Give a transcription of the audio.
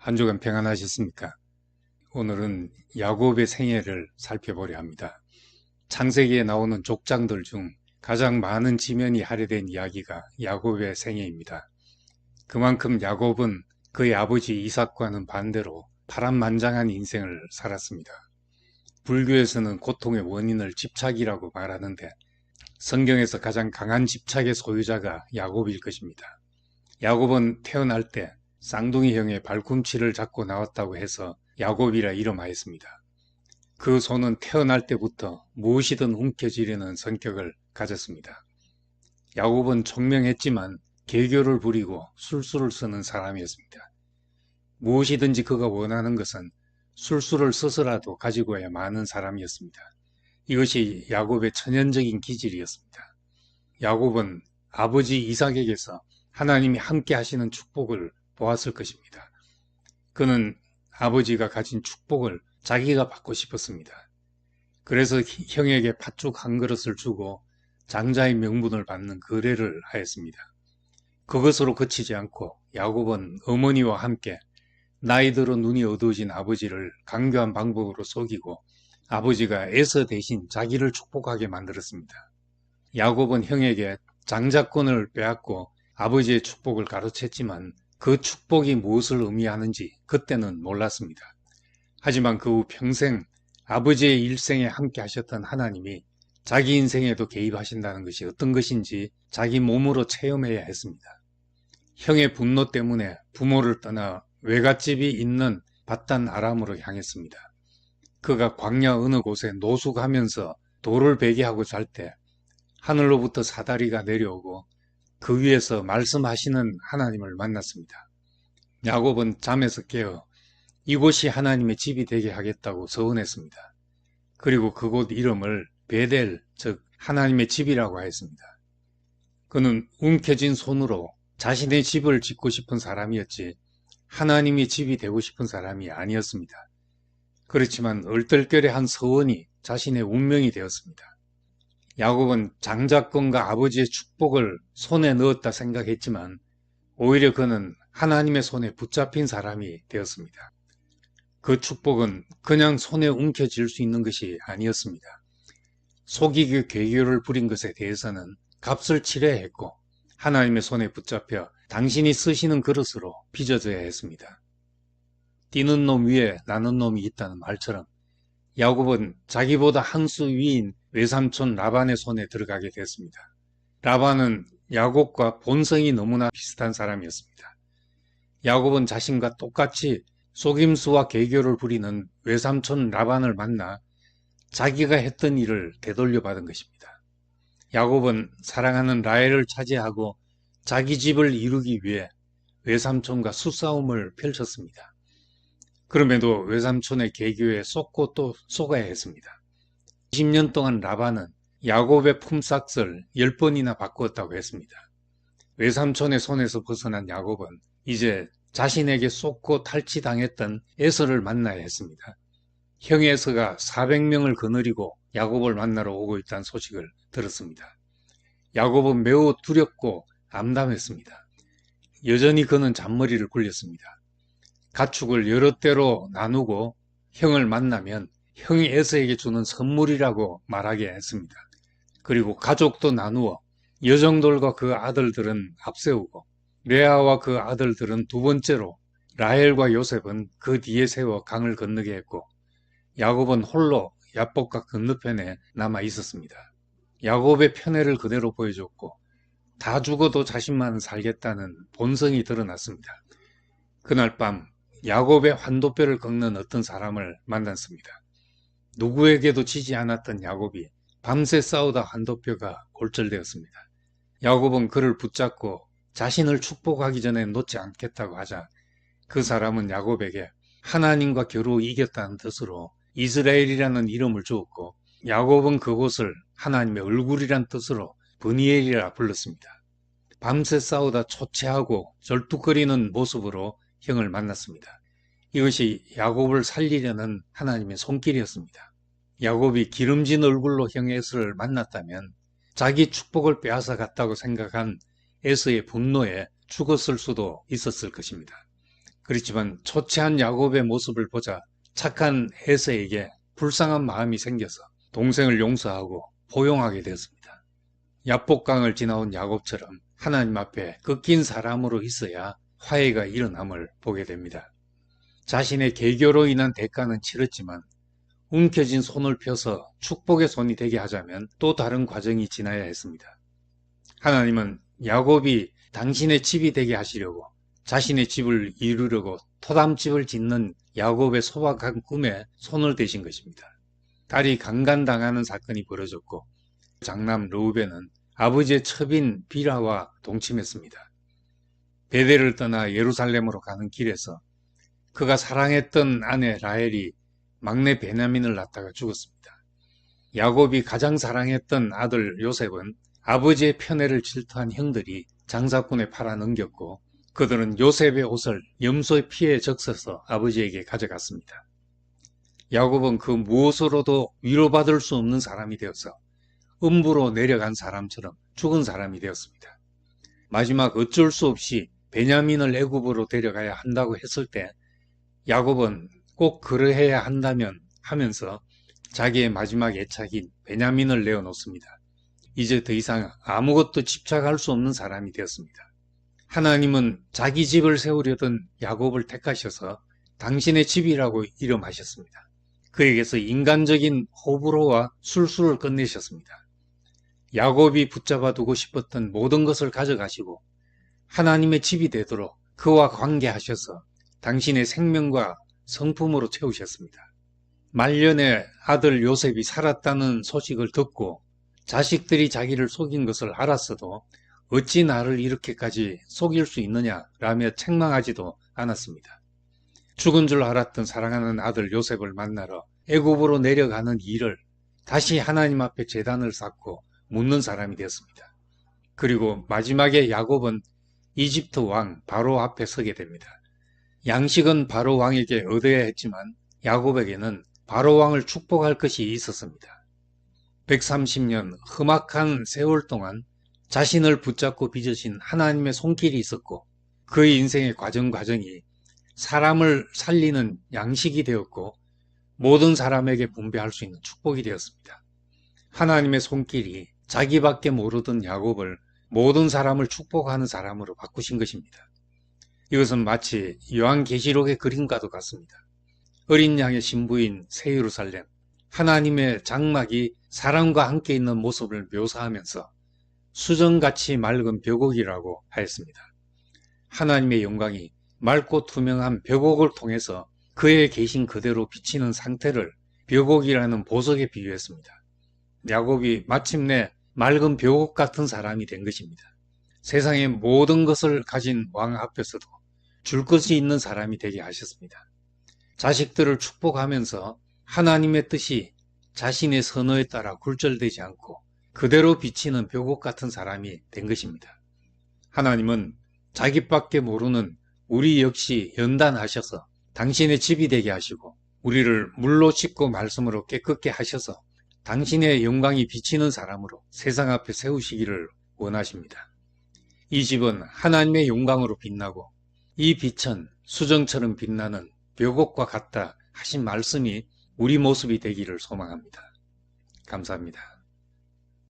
한 주간 평안하셨습니까? 오늘은 야곱의 생애를 살펴보려 합니다. 창세기에 나오는 족장들 중 가장 많은 지면이 할애된 이야기가 야곱의 생애입니다. 그만큼 야곱은 그의 아버지 이삭과는 반대로 파란만장한 인생을 살았습니다. 불교에서는 고통의 원인을 집착이라고 말하는데 성경에서 가장 강한 집착의 소유자가 야곱일 것입니다. 야곱은 태어날 때 쌍둥이 형의 발꿈치를 잡고 나왔다고 해서 야곱이라 이름하였습니다. 그 손은 태어날 때부터 무엇이든 움켜쥐려는 성격을 가졌습니다. 야곱은 총명했지만 개교를 부리고 술수를 쓰는 사람이었습니다. 무엇이든지 그가 원하는 것은 술수를 써서라도 가지고야 마는 사람이었습니다. 이것이 야곱의 천연적인 기질이었습니다. 야곱은 아버지 이삭에게서 하나님이 함께 하시는 축복을 보았을 것입니다. 그는 아버지가 가진 축복을 자기가 받고 싶었습니다. 그래서 형에게 팥죽 한 그릇을 주고 장자의 명분을 받는 거래를 하였습니다. 그것으로 그치지 않고 야곱은 어머니와 함께 나이 들어 눈이 어두워진 아버지를 강교한 방법으로 속이고 아버지가 에서 대신 자기를 축복하게 만들었습니다. 야곱은 형에게 장자권을 빼앗고 아버지의 축복을 가로챘지만 그 축복이 무엇을 의미하는지 그때는 몰랐습니다. 하지만 그 후 평생 아버지의 일생에 함께 하셨던 하나님이 자기 인생에도 개입하신다는 것이 어떤 것인지 자기 몸으로 체험해야 했습니다. 형의 분노 때문에 부모를 떠나 외갓집이 있는 밧단 아람으로 향했습니다. 그가 광야 어느 곳에 노숙하면서 돌을 베게 하고 잘 때 하늘로부터 사다리가 내려오고 그 위에서 말씀하시는 하나님을 만났습니다. 야곱은 잠에서 깨어 이곳이 하나님의 집이 되게 하겠다고 서원했습니다. 그리고 그곳 이름을 베델, 즉 하나님의 집이라고 하였습니다. 그는 움켜쥔 손으로 자신의 집을 짓고 싶은 사람이었지 하나님의 집이 되고 싶은 사람이 아니었습니다. 그렇지만 얼떨결에 한 서원이 자신의 운명이 되었습니다. 야곱은 장자권과 아버지의 축복을 손에 넣었다 생각했지만 오히려 그는 하나님의 손에 붙잡힌 사람이 되었습니다. 그 축복은 그냥 손에 움켜쥘 수 있는 것이 아니었습니다. 속이고 괴교를 부린 것에 대해서는 값을 치러야 했고 하나님의 손에 붙잡혀 당신이 쓰시는 그릇으로 빚어져야 했습니다. 뛰는 놈 위에 나는 놈이 있다는 말처럼 야곱은 자기보다 한 수 위인 외삼촌 라반의 손에 들어가게 됐습니다. 라반은 야곱과 본성이 너무나 비슷한 사람이었습니다. 야곱은 자신과 똑같이 속임수와 개교를 부리는 외삼촌 라반을 만나 자기가 했던 일을 되돌려 받은 것입니다. 야곱은 사랑하는 라헬을 차지하고 자기 집을 이루기 위해 외삼촌과 수싸움을 펼쳤습니다. 그럼에도 외삼촌의 개교에 속고 또 속아야 했습니다. 20년 동안 라반은 야곱의 품삯을 10번이나 바꾸었다고 했습니다. 외삼촌의 손에서 벗어난 야곱은 이제 자신에게 쏟고 탈취당했던 에서를 만나야 했습니다. 형 에서가 400명을 거느리고 야곱을 만나러 오고 있다는 소식을 들었습니다. 야곱은 매우 두렵고 암담했습니다. 여전히 그는 잔머리를 굴렸습니다. 가축을 여러 대로 나누고 형을 만나면 형이 에서에게 주는 선물이라고 말하게 했습니다. 그리고 가족도 나누어 여종들과 그 아들들은 앞세우고 레아와 그 아들들은 두 번째로 라헬과 요셉은 그 뒤에 세워 강을 건너게 했고 야곱은 홀로 야복강 건너편에 남아 있었습니다. 야곱의 편애를 그대로 보여줬고 다 죽어도 자신만은 살겠다는 본성이 드러났습니다. 그날 밤 야곱의 환도뼈를 꺾는 어떤 사람을 만났습니다. 누구에게도 지지 않았던 야곱이 밤새 싸우다 환도뼈가 골절되었습니다. 야곱은 그를 붙잡고 자신을 축복하기 전에 놓지 않겠다고 하자 그 사람은 야곱에게 하나님과 겨루 이겼다는 뜻으로 이스라엘이라는 이름을 주었고 야곱은 그곳을 하나님의 얼굴이란 뜻으로 브니엘이라 불렀습니다. 밤새 싸우다 초췌하고 절뚝거리는 모습으로 형을 만났습니다. 이것이 야곱을 살리려는 하나님의 손길이었습니다. 야곱이 기름진 얼굴로 형 에서를 만났다면 자기 축복을 빼앗아 갔다고 생각한 에서의 분노에 죽었을 수도 있었을 것입니다. 그렇지만 초췌한 야곱의 모습을 보자 착한 에서에게 불쌍한 마음이 생겨서 동생을 용서하고 포용하게 되었습니다. 야복강을 지나온 야곱처럼 하나님 앞에 꺾인 사람으로 있어야 화해가 일어남을 보게 됩니다. 자신의 개교로 인한 대가는 치렀지만 움켜진 손을 펴서 축복의 손이 되게 하자면 또 다른 과정이 지나야 했습니다. 하나님은 야곱이 당신의 집이 되게 하시려고 자신의 집을 이루려고 토담집을 짓는 야곱의 소박한 꿈에 손을 대신 것입니다. 딸이 강간당하는 사건이 벌어졌고 장남 르우벤은 아버지의 첩인 비라와 동침했습니다. 베델을 떠나 예루살렘으로 가는 길에서 그가 사랑했던 아내 라헬이 막내 베냐민을 낳다가 죽었습니다. 야곱이 가장 사랑했던 아들 요셉은 아버지의 편애를 질투한 형들이 장사꾼에 팔아넘겼고 그들은 요셉의 옷을 염소의 피에 적셔서 아버지에게 가져갔습니다. 야곱은 그 무엇으로도 위로받을 수 없는 사람이 되어서 음부로 내려간 사람처럼 죽은 사람이 되었습니다. 마지막 어쩔 수 없이 베냐민을 애굽으로 데려가야 한다고 했을 때 야곱은 꼭 그러해야 한다면 하면서 자기의 마지막 애착인 베냐민을 내어놓습니다. 이제 더 이상 아무것도 집착할 수 없는 사람이 되었습니다. 하나님은 자기 집을 세우려던 야곱을 택하셔서 당신의 집이라고 이름하셨습니다. 그에게서 인간적인 호불호와 술수를 끝내셨습니다. 야곱이 붙잡아 두고 싶었던 모든 것을 가져가시고 하나님의 집이 되도록 그와 관계하셔서 당신의 생명과 성품으로 채우셨습니다. 말년에 아들 요셉이 살았다는 소식을 듣고 자식들이 자기를 속인 것을 알았어도 어찌 나를 이렇게까지 속일 수 있느냐라며 책망하지도 않았습니다. 죽은 줄 알았던 사랑하는 아들 요셉을 만나러 애굽으로 내려가는 일을 다시 하나님 앞에 제단을 쌓고 묻는 사람이 되었습니다. 그리고 마지막에 야곱은 이집트 왕 바로 앞에 서게 됩니다. 양식은 바로 왕에게 얻어야 했지만 야곱에게는 바로 왕을 축복할 것이 있었습니다. 130년 험악한 세월 동안 자신을 붙잡고 빚으신 하나님의 손길이 있었고 그의 인생의 과정이 사람을 살리는 양식이 되었고 모든 사람에게 분배할 수 있는 축복이 되었습니다. 하나님의 손길이 자기밖에 모르던 야곱을 모든 사람을 축복하는 사람으로 바꾸신 것입니다. 이것은 마치 요한계시록의 그림과도 같습니다. 어린 양의 신부인 새 예루살렘, 하나님의 장막이 사람과 함께 있는 모습을 묘사하면서 수정같이 맑은 벽옥이라고 하였습니다. 하나님의 영광이 맑고 투명한 벽옥을 통해서 그의 계신 그대로 비치는 상태를 벽옥이라는 보석에 비유했습니다. 야곱이 마침내 맑은 벽옥 같은 사람이 된 것입니다. 세상의 모든 것을 가진 왕 앞에서도 줄 것이 있는 사람이 되게 하셨습니다. 자식들을 축복하면서 하나님의 뜻이 자신의 선호에 따라 굴절되지 않고 그대로 비치는 벽옥 같은 사람이 된 것입니다. 하나님은 자기밖에 모르는 우리 역시 연단하셔서 당신의 집이 되게 하시고 우리를 물로 씻고 말씀으로 깨끗게 하셔서 당신의 영광이 비치는 사람으로 세상 앞에 세우시기를 원하십니다. 이 집은 하나님의 영광으로 빛나고 이 빛은 수정처럼 빛나는 벽옥과 같다 하신 말씀이 우리 모습이 되기를 소망합니다. 감사합니다.